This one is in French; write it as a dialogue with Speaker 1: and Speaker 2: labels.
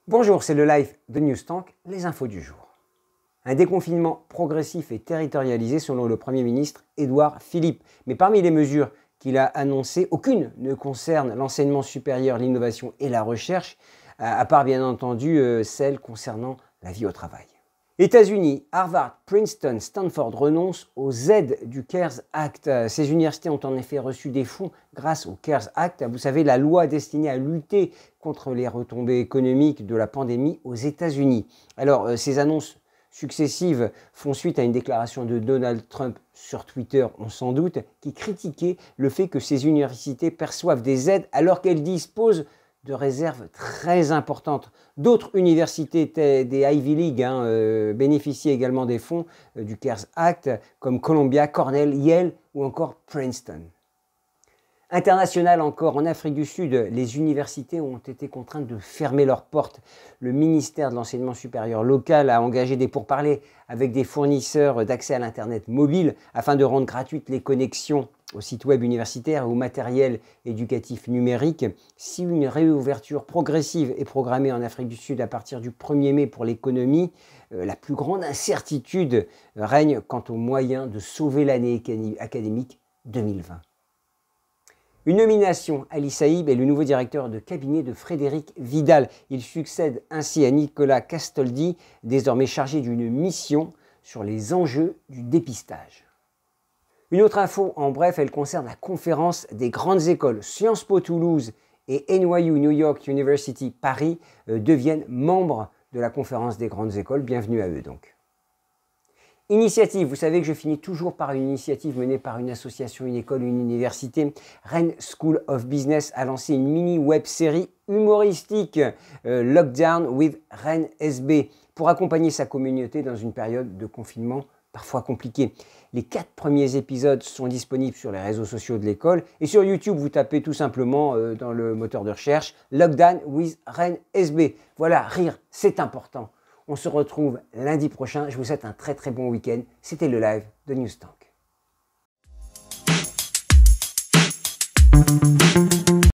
Speaker 1: Bonjour, c'est le live de Newstank, les infos du jour. Un déconfinement progressif et territorialisé selon le Premier ministre Édouard Philippe. Mais parmi les mesures qu'il a annoncées, aucune ne concerne l'enseignement supérieur, l'innovation et la recherche, à part bien entendu celle concernant la vie au travail. États-Unis, Harvard, Princeton, Stanford renoncent aux aides du CARES Act. Ces universités ont en effet reçu des fonds grâce au CARES Act. Vous savez, la loi destinée à lutter contre les retombées économiques de la pandémie aux États-Unis. Alors, ces annonces successives font suite à une déclaration de Donald Trump sur Twitter, on s'en doute, qui critiquait le fait que ces universités perçoivent des aides alors qu'elles disposent de réserves très importantes. D'autres universités des Ivy League bénéficient également des fonds du CARES Act, comme Columbia, Cornell, Yale ou encore Princeton. International encore, en Afrique du Sud, les universités ont été contraintes de fermer leurs portes. Le ministère de l'Enseignement supérieur local a engagé des pourparlers avec des fournisseurs d'accès à l'Internet mobile afin de rendre gratuites les connexions au site web universitaire et au matériel éducatif numérique. Si une réouverture progressive est programmée en Afrique du Sud à partir du 1er mai pour l'économie, la plus grande incertitude règne quant aux moyens de sauver l'année académique 2020. Une nomination, Ali Saïb est le nouveau directeur de cabinet de Frédérique Vidal. Il succède ainsi à Nicolas Castoldi, désormais chargé d'une mission sur les enjeux du dépistage. Une autre info, en bref, elle concerne la conférence des grandes écoles. Sciences Po Toulouse et NYU New York University Paris deviennent membres de la conférence des grandes écoles. Bienvenue à eux donc. Initiative, vous savez que je finis toujours par une initiative menée par une association, une école, une université. Rennes School of Business a lancé une mini web-série humoristique, Lockdown with Rennes SB, pour accompagner sa communauté dans une période de confinement parfois compliquée. Les 4 premiers épisodes sont disponibles sur les réseaux sociaux de l'école et sur YouTube, vous tapez tout simplement dans le moteur de recherche Lockdown with Rennes SB. Voilà, rire, c'est important. On se retrouve lundi prochain. Je vous souhaite un très bon week-end. C'était le live de Newstank.